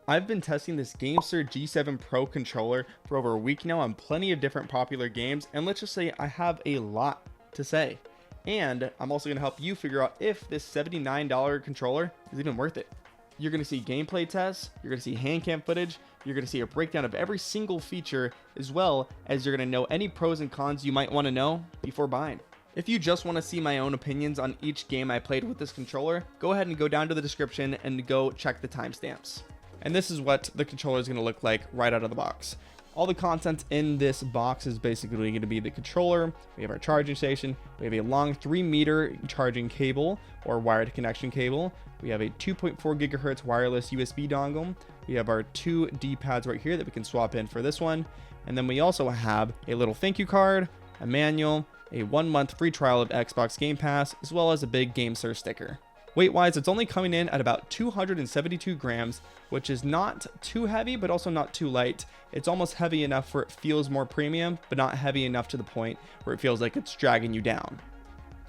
I've been testing this GameSir G7 Pro controller for over a week now on plenty of different popular games, and let's just say I have a lot to say. And I'm also going to help you figure out if this $79 controller is even worth it. You're going to see gameplay tests, you're going to see hand cam footage, you're going to see a breakdown of every single feature, as well as you're going to know any pros and cons you might want to know before buying. If you just want to see my own opinions on each game I played with this controller, go ahead and go down to the description and go check the timestamps. And this is what the controller is going to look like right out of the box. All the content in this box is basically going to be the controller. We have our charging station. We have a long 3-meter charging cable or wired connection cable. We have a 2.4 gigahertz wireless USB dongle. We have our 2 D-pads right here that we can swap in for this one. And then we also have a little thank you card, a manual, a 1-month free trial of Xbox Game Pass, as well as a big GameSir sticker. Weight-wise, it's only coming in at about 272 grams, which is not too heavy, but also not too light. It's almost heavy enough where it feels more premium, but not heavy enough to the point where it feels like it's dragging you down.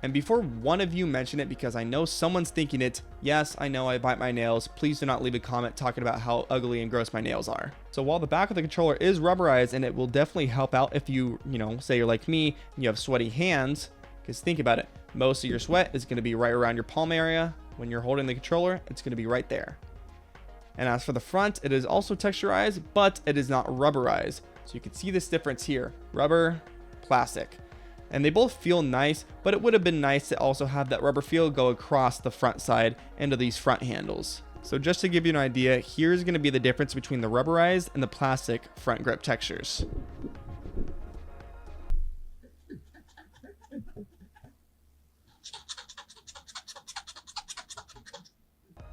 And before one of you mention it, because I know someone's thinking it, yes, I know I bite my nails, please do not leave a comment talking about how ugly and gross my nails are. So while the back of the controller is rubberized, and it will definitely help out if you say you're like me and you have sweaty hands, because think about it, most of your sweat is going to be right around your palm area. When you're holding the controller, it's going to be right there. And as for the front, it is also texturized, but it is not rubberized. So you can see this difference here, rubber, plastic. And they both feel nice, but it would have been nice to also have that rubber feel go across the front side into these front handles. So just to give you an idea, here's going to be the difference between the rubberized and the plastic front grip textures.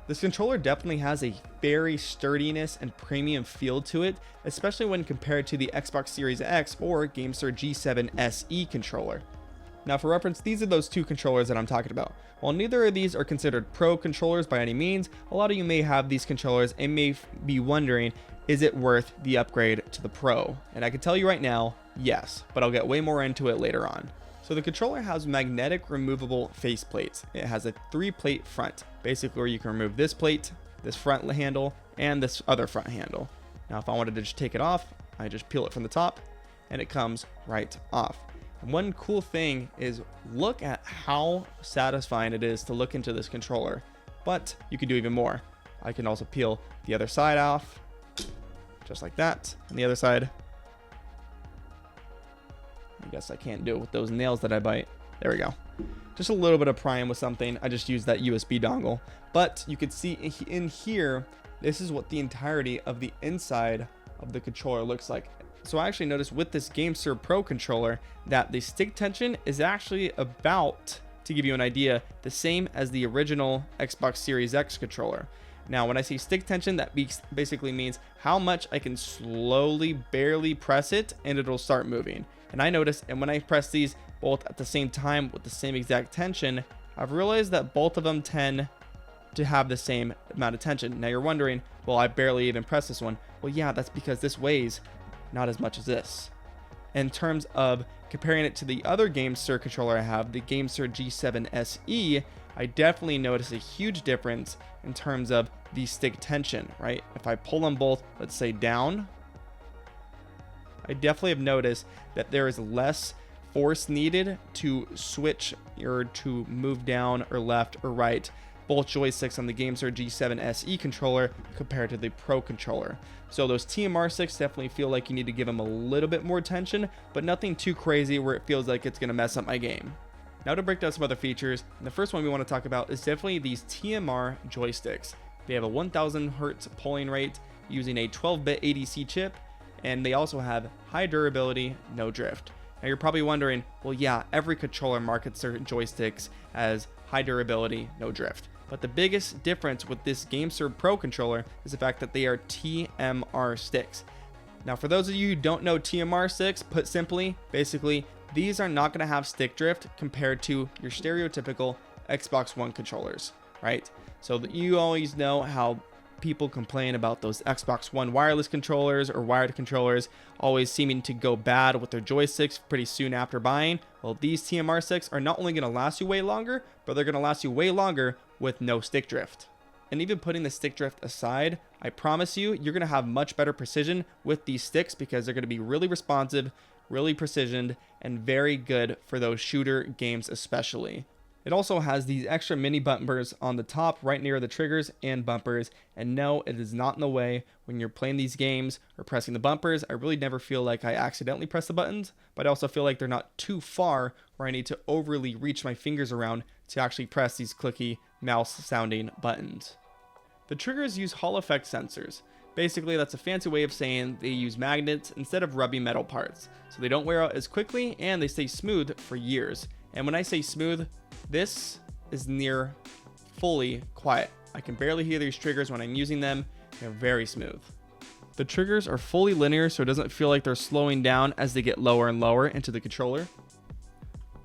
This controller definitely has a very sturdiness and premium feel to it, especially when compared to the Xbox Series X or GameSir G7 SE controller. Now for reference, these are those two controllers that I'm talking about. While neither of these are considered pro controllers by any means, a lot of you may have these controllers and may be wondering, is it worth the upgrade to the Pro? And I can tell you right now, yes, but I'll get way more into it later on. So the controller has magnetic removable face plates. It has a 3-plate front, basically where you can remove this plate, this front handle, and this other front handle. Now if I wanted to just take it off, I just peel it from the top and it comes right off. And one cool thing is look at how satisfying it is to look into this controller, but you can do even more. I can also peel the other side off, just like that, and the other side. I guess I can't do it with those nails that I bite. There we go. Just a little bit of prying with something. I just used that USB dongle. But you can see in here, this is what the entirety of the inside of the controller looks like. So I actually noticed with this GameSir Pro controller that the stick tension is actually about, to give you an idea, the same as the original Xbox Series X controller. Now, when I say stick tension, that basically means how much I can slowly, barely press it and it'll start moving. And I noticed, and when I press these both at the same time with the same exact tension, I've realized that both of them tend to have the same amount of tension. Now you're wondering, well, I barely even press this one. Well, yeah, that's because this weighs not as much as this. In terms of comparing it to the other GameSir controller I have, the GameSir G7 SE, I definitely notice a huge difference in terms of the stick tension, right? If I pull them both, let's say down, I definitely have noticed that there is less force needed to switch or to move down or left or right both joysticks on the GameSir G7 SE controller compared to the Pro controller. So those TMR sticks definitely feel like you need to give them a little bit more tension, but nothing too crazy where it feels like it's going to mess up my game. Now to break down some other features, the first one we want to talk about is definitely these TMR joysticks. They have a 1000 Hz polling rate using a 12-bit ADC chip, and they also have high durability, no drift. Now you're probably wondering, well, yeah, every controller markets their joysticks as high durability, no drift. But the biggest difference with this GameSir Pro controller is the fact that they are TMR sticks. Now for those of you who don't know TMR sticks, put simply, basically, these are not going to have stick drift compared to your stereotypical Xbox One controllers, right? So that you always know how people complain about those Xbox One wireless controllers or wired controllers always seeming to go bad with their joysticks pretty soon after buying. Well, these TMR sticks are not only going to last you way longer, but they're going to last you way longer with no stick drift. And even putting the stick drift aside, I promise you, you're going to have much better precision with these sticks because they're going to be really responsive, really precisioned, and very good for those shooter games especially. It also has these extra mini bumpers on the top right near the triggers and bumpers, and no, it is not in the way when you're playing these games or pressing the bumpers. I really never feel like I accidentally press the buttons, but I also feel like they're not too far where I need to overly reach my fingers around to actually press these clicky mouse sounding buttons. The triggers use Hall effect sensors. Basically, that's a fancy way of saying they use magnets instead of rubbing metal parts, so they don't wear out as quickly and they stay smooth for years. And when I say smooth, this is near fully quiet. I can barely hear these triggers when I'm using them. They're very smooth. The triggers are fully linear, so it doesn't feel like they're slowing down as they get lower and lower into the controller.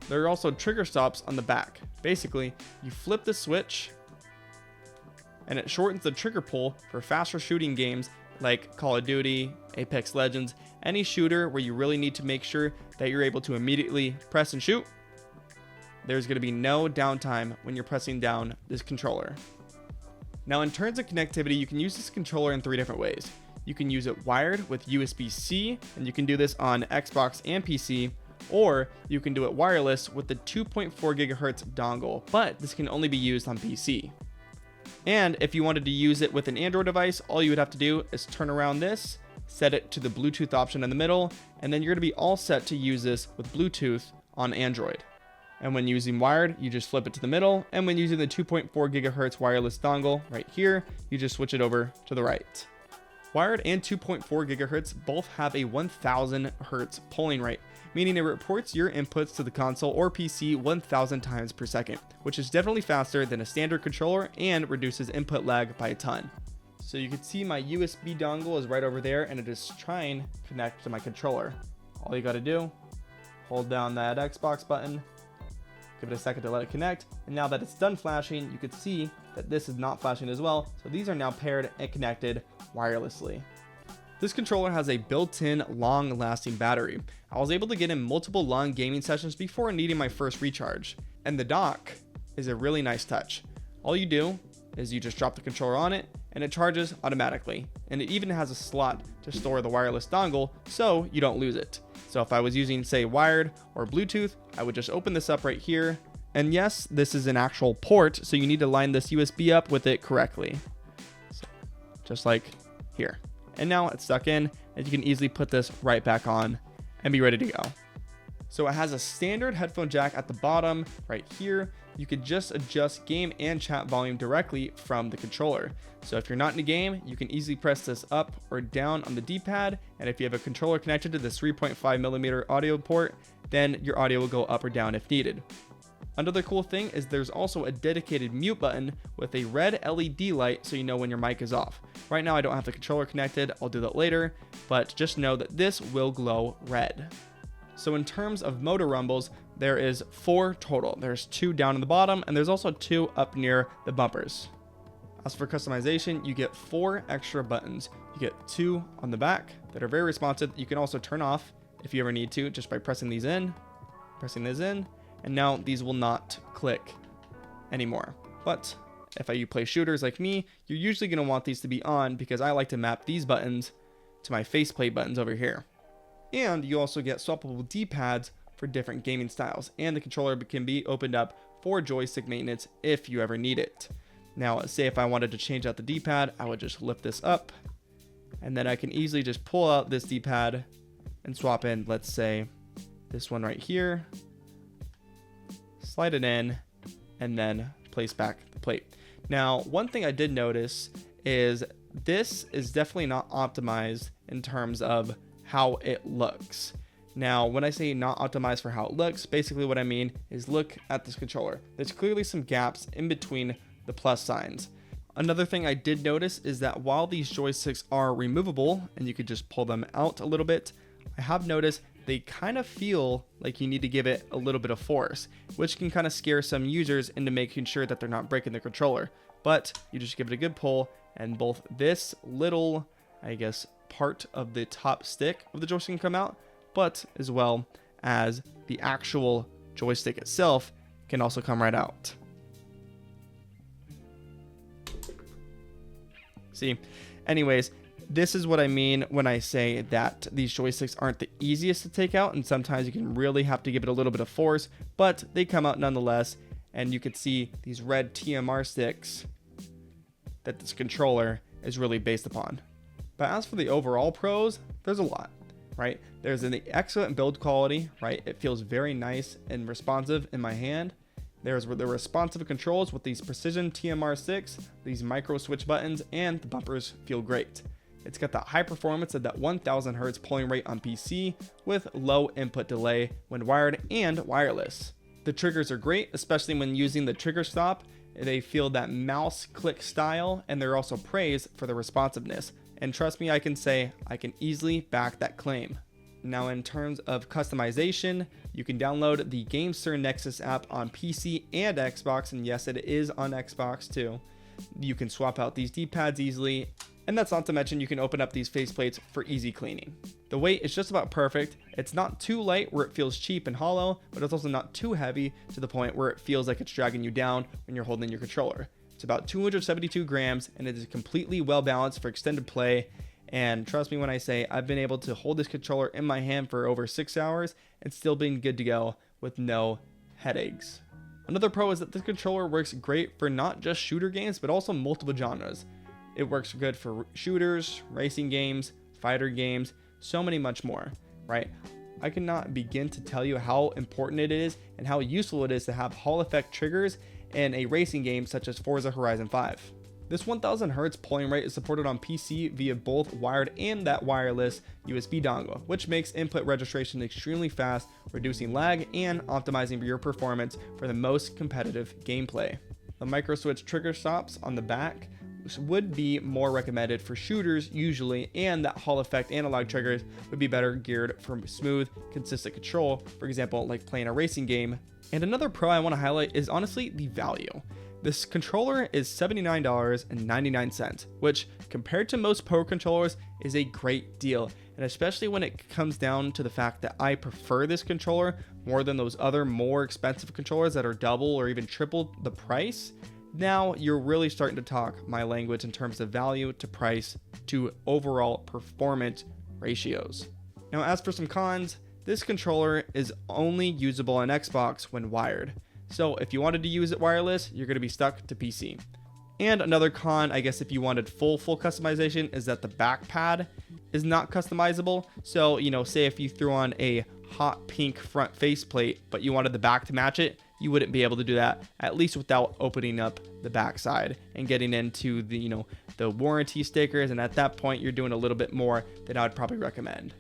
There are also trigger stops on the back. Basically, you flip the switch and it shortens the trigger pull for faster shooting games like Call of Duty, Apex Legends, any shooter where you really need to make sure that you're able to immediately press and shoot. There's going to be no downtime when you're pressing down this controller. Now, in terms of connectivity, you can use this controller in 3 different ways. You can use it wired with USB-C, and you can do this on Xbox and PC, or you can do it wireless with the 2.4 gigahertz dongle, but this can only be used on PC. And if you wanted to use it with an Android device, all you would have to do is turn around this, set it to the Bluetooth option in the middle, and then you're going to be all set to use this with Bluetooth on Android. And when using wired, you just flip it to the middle. And when using the 2.4 gigahertz wireless dongle right here, you just switch it over to the right. Wired and 2.4 gigahertz both have a 1000 hertz polling rate, meaning it reports your inputs to the console or PC 1000 times per second, which is definitely faster than a standard controller and reduces input lag by a ton. So you can see my USB dongle is right over there and it is trying to connect to my controller. All you got to do, hold down that Xbox button, give it a second to let it connect, and now that it's done flashing, you can see that this is not flashing as well, so these are now paired and connected wirelessly. This controller has a built-in long-lasting battery. I was able to get in multiple long gaming sessions before needing my first recharge, and the dock is a really nice touch. All you do is you just drop the controller on it, and it charges automatically, and it even has a slot to store the wireless dongle so you don't lose it. So if I was using, say, wired or Bluetooth, I would just open this up right here. And yes, this is an actual port, so you need to line this USB up with it correctly. So, just like here. And now it's stuck in, and you can easily put this right back on and be ready to go. So it has a standard headphone jack at the bottom right here. You could just adjust game and chat volume directly from the controller. So if you're not in a game, you can easily press this up or down on the D-pad. And if you have a controller connected to this 3.5mm audio port, then your audio will go up or down if needed. Another cool thing is there's also a dedicated mute button with a red LED light so you know when your mic is off. Right now I don't have the controller connected, I'll do that later, but just know that this will glow red. So in terms of motor rumbles, there is 4 total. There's 2 down in the bottom, and there's also 2 up near the bumpers. As for customization, you get 4 extra buttons. You get 2 on the back that are very responsive. You can also turn off if you ever need to, just by pressing these in, and now these will not click anymore. But if you play shooters like me, you're usually going to want these to be on because I like to map these buttons to my faceplate buttons over here. And you also get swappable D-pads for different gaming styles, and the controller can be opened up for joystick maintenance if you ever need it. Now, say if I wanted to change out the D-pad, I would just lift this up, and then I can easily just pull out this D-pad and swap in, let's say, this one right here, slide it in, and then place back the plate. Now, one thing I did notice is this is definitely not optimized in terms of how it looks. Now, when I say not optimized for how it looks, basically what I mean is look at this controller. There's clearly some gaps in between the plus signs. Another thing I did notice is that while these joysticks are removable and you could just pull them out a little bit, I have noticed they kind of feel like you need to give it a little bit of force, which can kind of scare some users into making sure that they're not breaking the controller. But you just give it a good pull, and both this little, I guess, part of the top stick of the joystick can come out, but as well as the actual joystick itself can also come right out. See, anyways, this is what I mean when I say that these joysticks aren't the easiest to take out, and sometimes you can really have to give it a little bit of force, but they come out nonetheless. And you can see these red TMR sticks that this controller is really based upon. But as for the overall pros, there's a lot, right? There's an excellent build quality, right? It feels very nice and responsive in my hand. There's the responsive controls with these precision TMR sticks, these micro switch buttons, and the bumpers feel great. It's got that high performance of that 1000 Hertz polling rate on PC with low input delay when wired and wireless. The triggers are great, especially when using the trigger stop. They feel that mouse click style, and they're also praised for the responsiveness. And trust me, I can say I can easily back that claim. Now, in terms of customization, you can download the GameSir Nexus app on PC and Xbox, and yes, it is on Xbox too. You can swap out these D-pads easily, and that's not to mention you can open up these faceplates for easy cleaning. The weight is just about perfect. It's not too light where it feels cheap and hollow, but it's also not too heavy to the point where it feels like it's dragging you down when you're holding your controller. It's about 272 grams, and it is completely well balanced for extended play. And trust me when I say I've been able to hold this controller in my hand for over 6 hours and still being good to go with no headaches. Another pro is that this controller works great for not just shooter games, but also multiple genres. It works good for shooters, racing games, fighter games, so many much more, right? I cannot begin to tell you how important it is and how useful it is to have Hall effect triggers in a racing game such as Forza Horizon 5. This 1000 Hertz polling rate is supported on PC via both wired and that wireless USB dongle, which makes input registration extremely fast, reducing lag and optimizing your performance for the most competitive gameplay. The micro switch trigger stops on the back would be more recommended for shooters usually, and that Hall effect analog triggers would be better geared for smooth, consistent control, for example, like playing a racing game. And another pro I want to highlight is honestly the value. This controller is $79.99, which compared to most pro controllers is a great deal. And especially when it comes down to the fact that I prefer this controller more than those other more expensive controllers that are double or even triple the price. Now you're really starting to talk my language in terms of value to price to overall performance ratios. Now, as for some cons, this controller is only usable on Xbox when wired. So if you wanted to use it wireless, you're going to be stuck to PC. And another con, I guess if you wanted full customization, is that the back pad is not customizable. So, say if you threw on a hot pink front faceplate, but you wanted the back to match it, you wouldn't be able to do that, at least without opening up the backside and getting into the, the warranty stickers. And at that point, you're doing a little bit more than I'd probably recommend.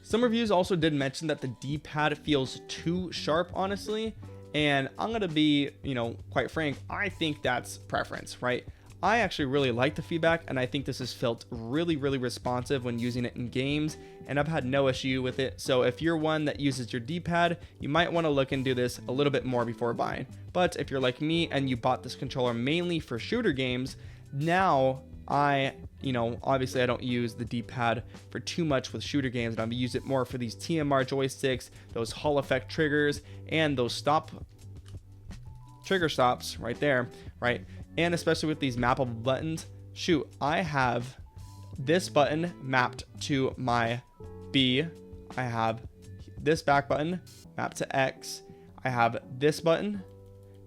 Some reviews also did mention that the D-pad feels too sharp, honestly. And I'm going to be, quite frank, I think that's preference, right? I actually really like the feedback, and I think this has felt really responsive when using it in games, and I've had no issue with it. So if you're one that uses your D-pad, you might want to look into this a little bit more before buying. But if you're like me and you bought this controller mainly for shooter games, now obviously I don't use the D-pad for too much with shooter games, and I use it more for these TMR joysticks, those Hall effect triggers, and those trigger stops right there, right? And especially with these mappable buttons. Shoot, I have this button mapped to my B. I have this back button mapped to X. I have this button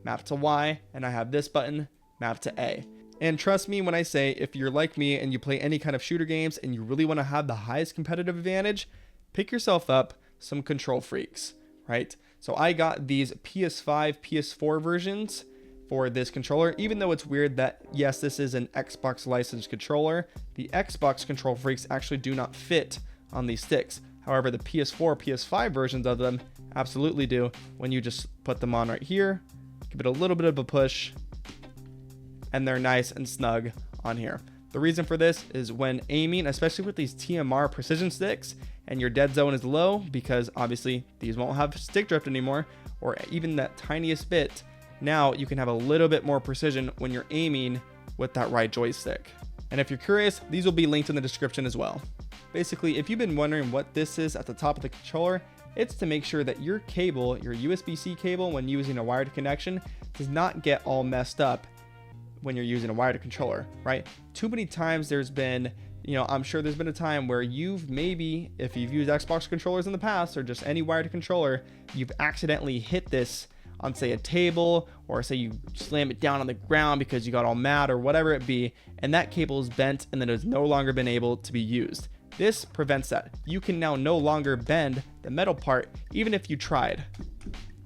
mapped to Y, and I have this button mapped to A. And trust me when I say, if you're like me and you play any kind of shooter games and you really want to have the highest competitive advantage, pick yourself up some Control Freaks, right? So I got these PS5, PS4 versions for this controller. Even though it's weird that, yes, this is an Xbox licensed controller, the Xbox Control Freaks actually do not fit on these sticks. However, the PS4, PS5 versions of them absolutely do when you just put them on right here, give it a little bit of a push, and they're nice and snug on here. The reason for this is when aiming, especially with these TMR precision sticks, and your dead zone is low, because obviously these won't have stick drift anymore, or even that tiniest bit, now you can have a little bit more precision when you're aiming with that right joystick. And if you're curious, these will be linked in the description as well. Basically, if you've been wondering what this is at the top of the controller, it's to make sure that your cable, your USB-C cable, when using a wired connection, does not get all messed up when you're using a wired controller, right? Too many times there's been, I'm sure there's been a time where you've maybe, if you've used Xbox controllers in the past or just any wired controller, you've accidentally hit this on, say, a table, or say you slam it down on the ground because you got all mad or whatever it be, and that cable is bent and then it has no longer been able to be used. This prevents that. You can now no longer bend the metal part, even if you tried,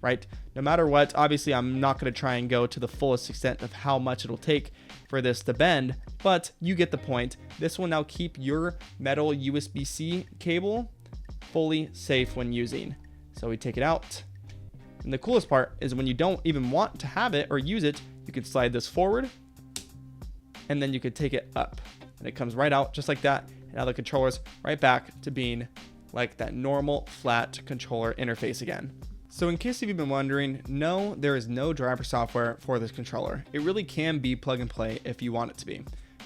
right? No matter what, obviously I'm not going to try and go to the fullest extent of how much it'll take for this to bend, but you get the point. This will now keep your metal USB-C cable fully safe when using. So we take it out. And the coolest part is when you don't even want to have it or use it, you could slide this forward and then you could take it up and it comes right out just like that. And now the controller's right back to being like that normal flat controller interface again. So in case you've been wondering, no, there is no driver software for this controller. It really can be plug and play if you want it to be.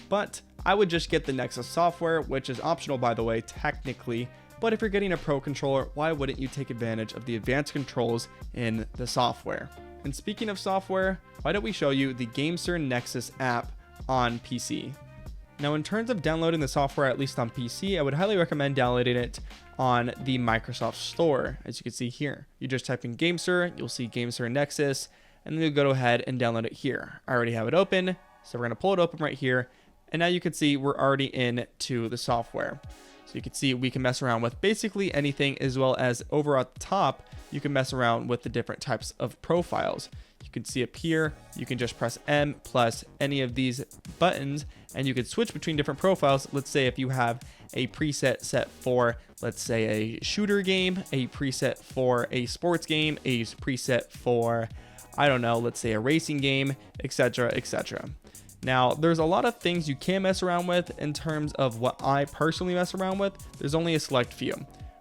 But I would just get the Nexus software, which is optional by the way, technically. But if you're getting a Pro controller, why wouldn't you take advantage of the advanced controls in the software? And speaking of software, why don't we show you the GameSir Nexus app on PC? Now, in terms of downloading the software, at least on PC, I would highly recommend downloading it on the Microsoft Store. As you can see here, you just type in GameSir, you'll see GameSir Nexus, and then you go ahead and download it here. I already have it open, so we're gonna pull it open right here. And now you can see we're already into the software. So you can see we can mess around with basically anything, as well as over at the top, you can mess around with the different types of profiles. You can see up here, you can just press M plus any of these buttons and you can switch between different profiles. Let's say if you have a preset set for, let's say, a shooter game, a preset for a sports game, a preset for, I don't know, let's say a racing game, etc., etc. Now, there's a lot of things you can mess around with in terms of what I personally mess around with. There's only a select few.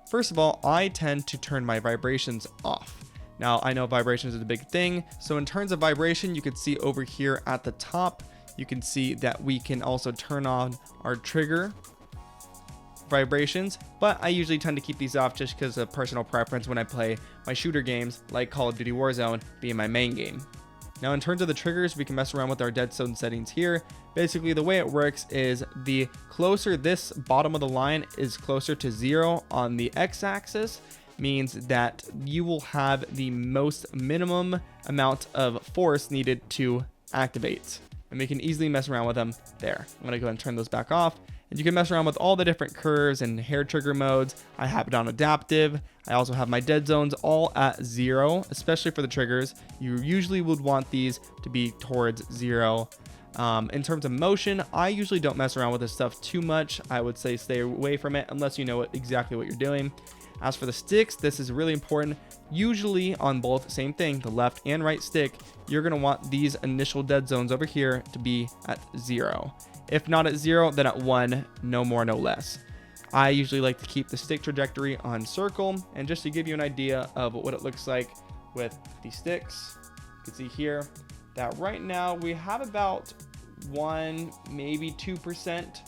First of all, I tend to turn my vibrations off. Now, I know vibrations is a big thing. So in terms of vibration, you can see over here at the top, you can see that we can also turn on our trigger vibrations, but I usually tend to keep these off just because of personal preference when I play my shooter games like Call of Duty Warzone being my main game. Now, in terms of the triggers, we can mess around with our dead zone settings here. Basically, the way it works is the closer this bottom of the line is closer to 0 on the x-axis, means that you will have the most minimum amount of force needed to activate. And we can easily mess around with them there. I'm going to go ahead and turn those back off. And you can mess around with all the different curves and hair trigger modes. I have it on adaptive. I also have my dead zones all at 0, especially for the triggers. You usually would want these to be towards 0. In terms of motion, I usually don't mess around with this stuff too much. I would say stay away from it unless you know exactly what you're doing. As for the sticks, this is really important. Usually on both, same thing, the left and right stick, you're going to want these initial dead zones over here to be at 0. If not at 0, then at 1, no more, no less. I usually like to keep the stick trajectory on circle, and just to give you an idea of what it looks like with the sticks, you can see here that right now we have about 1, maybe 2%.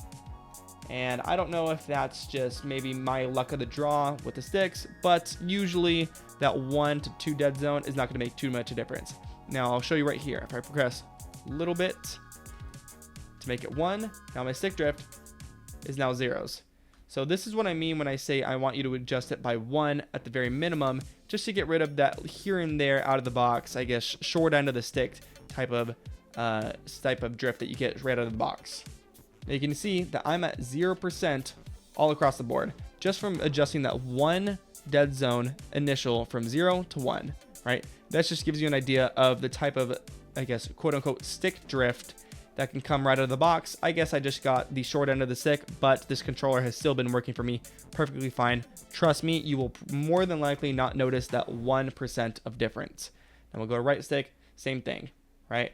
And I don't know if that's just maybe my luck of the draw with the sticks, but usually that 1 to 2 dead zone is not going to make too much a difference. Now I'll show you right here. If I progress a little bit to make it 1, now my stick drift is now 0s. So this is what I mean when I say I want you to adjust it by 1 at the very minimum, just to get rid of that here and there out of the box, I guess, short end of the stick type of drift that you get right out of the box. Now you can see that I'm at 0% all across the board, just from adjusting that 1 dead zone initial from 0 to 1, right? That just gives you an idea of the type of, I guess, quote unquote stick drift that can come right out of the box. I guess I just got the short end of the stick, but this controller has still been working for me perfectly fine. Trust me, you will more than likely not notice that 1% of difference. And we'll go to right stick, same thing, right?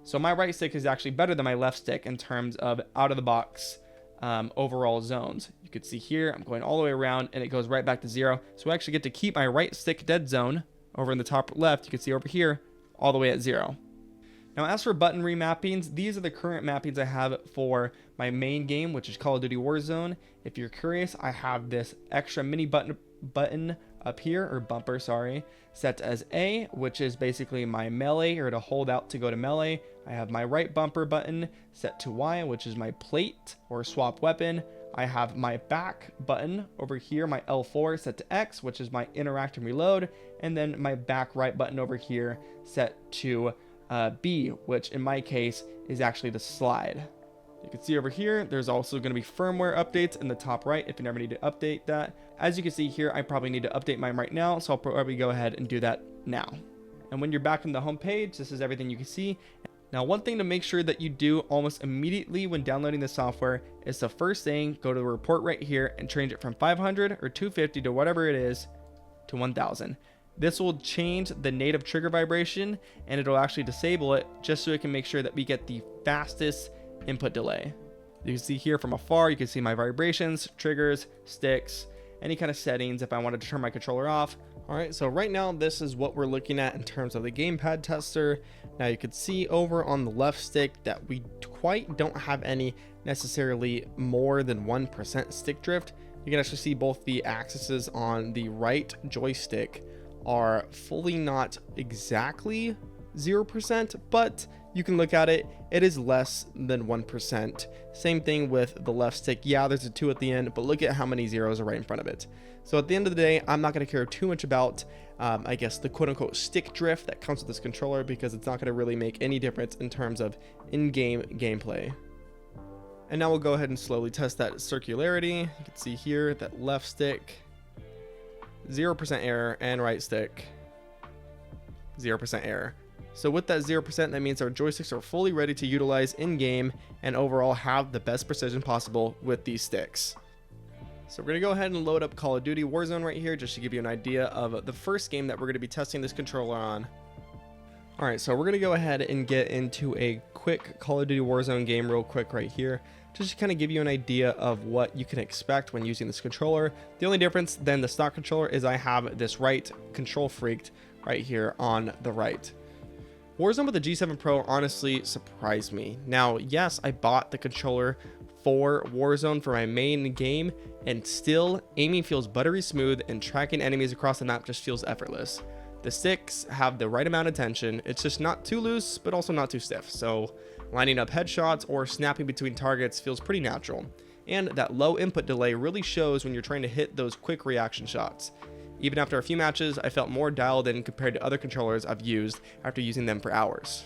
So my right stick is actually better than my left stick in terms of out of the box overall zones. You can see here, I'm going all the way around and it goes right back to 0. So I actually get to keep my right stick dead zone over in the top left. You can see over here, all the way at 0. Now, as for button remappings, these are the current mappings I have for my main game, which is Call of Duty Warzone. If you're curious, I have this extra mini button up here, or bumper, sorry, set as A, which is basically my melee, or to hold out to go to melee. I have my right bumper button set to Y, which is my plate or swap weapon. I have my back button over here, my L4 set to X, which is my interact and reload. And then my back right button over here set to B, which in my case is actually the slide. You can see over here, there's also going to be firmware updates in the top right if you never need to update that. As you can see here, I probably need to update mine right now, so I'll probably go ahead and do that now. And when you're back on the home page, this is everything you can see. Now, one thing to make sure that you do almost immediately when downloading the software is the first thing, go to the report right here and change it from 500 or 250 to whatever it is to 1000. This will change the native trigger vibration and it'll actually disable it just so it can make sure that we get the fastest input delay. You can see here from afar, you can see my vibrations, triggers, sticks, any kind of settings if I wanted to turn my controller off. All right, so right now this is what we're looking at in terms of the Gamepad Tester. Now you can see over on the left stick that we quite don't have any necessarily more than 1% stick drift. You can actually see both the axes on the right joystick are fully not exactly 0%, but you can look at it, it is less than 1%. Same thing with the left stick. Yeah, there's a 2 at the end, but look at how many zeros are right in front of it. So at the end of the day, I'm not going to care too much about, I guess, the quote-unquote stick drift that comes with this controller, because it's not going to really make any difference in terms of in-game gameplay. And now we'll go ahead and slowly test that circularity. You can see here that left stick, 0% error, and right stick, 0% error. So with that 0%, that means our joysticks are fully ready to utilize in-game and overall have the best precision possible with these sticks. So we're going to go ahead and load up Call of Duty Warzone right here just to give you an idea of the first game that we're going to be testing this controller on. Alright, so we're going to go ahead and get into a quick Call of Duty Warzone game real quick right here, just to kind of give you an idea of what you can expect when using this controller. The only difference than the stock controller is I have this right control freaked right here on the right. Warzone with the G7 Pro honestly surprised me. Now, yes, I bought the controller for Warzone for my main game, and still aiming feels buttery smooth and tracking enemies across the map just feels effortless. The sticks have the right amount of tension, it's just not too loose but also not too stiff, so lining up headshots or snapping between targets feels pretty natural. And that low input delay really shows when you're trying to hit those quick reaction shots. Even after a few matches, I felt more dialed in compared to other controllers I've used after using them for hours.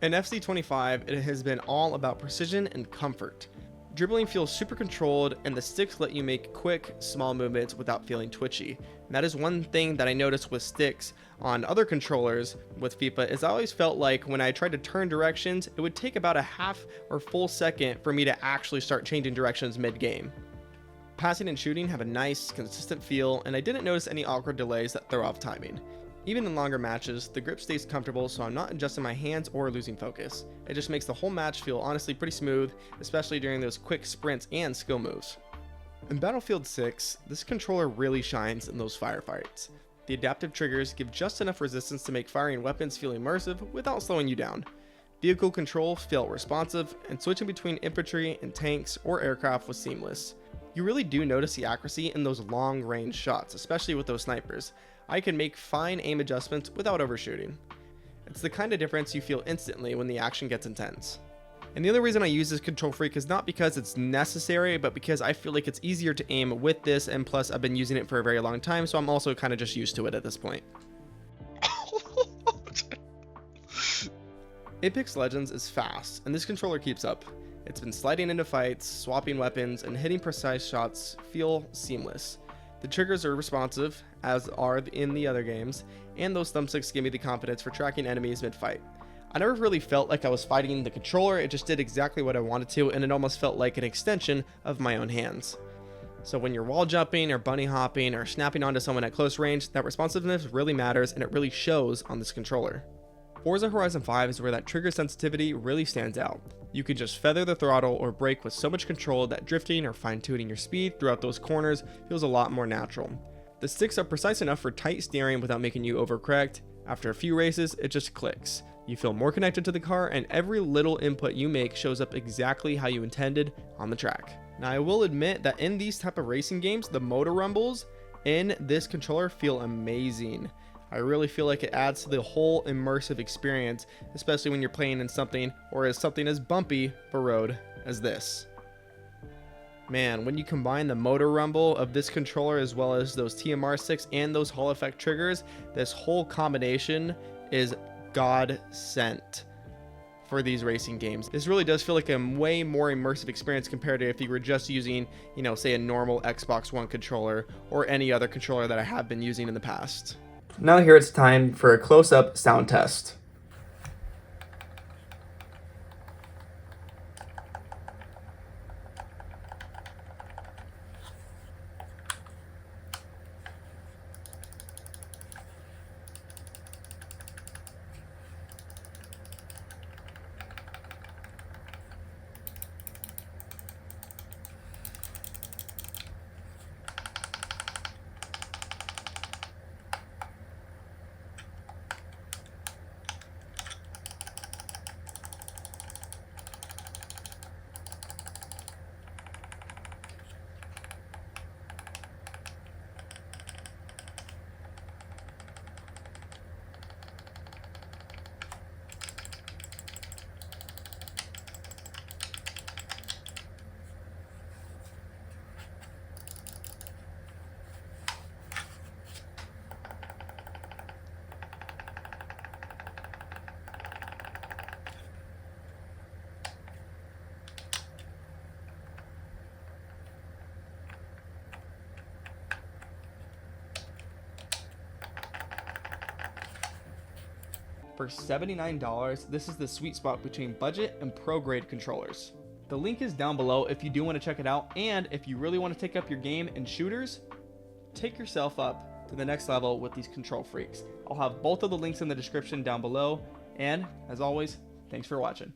In FC25, it has been all about precision and comfort. Dribbling feels super controlled, and the sticks let you make quick, small movements without feeling twitchy. And that is one thing that I noticed with sticks on other controllers with FIFA, is I always felt like when I tried to turn directions, it would take about a half or full second for me to actually start changing directions mid-game. Passing and shooting have a nice, consistent feel, and I didn't notice any awkward delays that throw off timing. Even in longer matches, the grip stays comfortable, so I'm not adjusting my hands or losing focus. It just makes the whole match feel honestly pretty smooth, especially during those quick sprints and skill moves. In Battlefield 6, this controller really shines in those firefights. The adaptive triggers give just enough resistance to make firing weapons feel immersive without slowing you down. Vehicle control felt responsive, and switching between infantry and tanks or aircraft was seamless. You really do notice the accuracy in those long-range shots, especially with those snipers. I can make fine aim adjustments without overshooting. It's the kind of difference you feel instantly when the action gets intense. And the other reason I use this control freak is not because it's necessary, but because I feel like it's easier to aim with this, and plus I've been using it for a very long time, so I'm also kind of just used to it at this point. Apex Legends is fast, and this controller keeps up. It's been sliding into fights, swapping weapons, and hitting precise shots feel seamless. The triggers are responsive, as are in the other games, and those thumbsticks give me the confidence for tracking enemies mid-fight. I never really felt like I was fighting the controller, it just did exactly what I wanted to, and it almost felt like an extension of my own hands. So when you're wall jumping, or bunny hopping, or snapping onto someone at close range, that responsiveness really matters, and it really shows on this controller. Forza Horizon 5 is where that trigger sensitivity really stands out. You can just feather the throttle or brake with so much control that drifting or fine-tuning your speed throughout those corners feels a lot more natural. The sticks are precise enough for tight steering without making you overcorrect. After a few races, it just clicks. You feel more connected to the car, and every little input you make shows up exactly how you intended on the track. Now, I will admit that in these type of racing games, the motor rumbles in this controller feel amazing. I really feel like it adds to the whole immersive experience, especially when you're playing in something or as something as bumpy of a road as this. Man, when you combine the motor rumble of this controller as well as those TMR sticks and those Hall effect triggers, this whole combination is God sent for these racing games. This really does feel like a way more immersive experience compared to if you were just using, you know, say a normal Xbox One controller or any other controller that I have been using in the past. Now here it's time for a close-up sound test. For $79, this is the sweet spot between budget and pro grade controllers. The link is down below if you do want to check it out, and if you really want to take up your game in shooters, take yourself up to the next level with these control freaks. I'll have both of the links in the description down below, and as always, thanks for watching.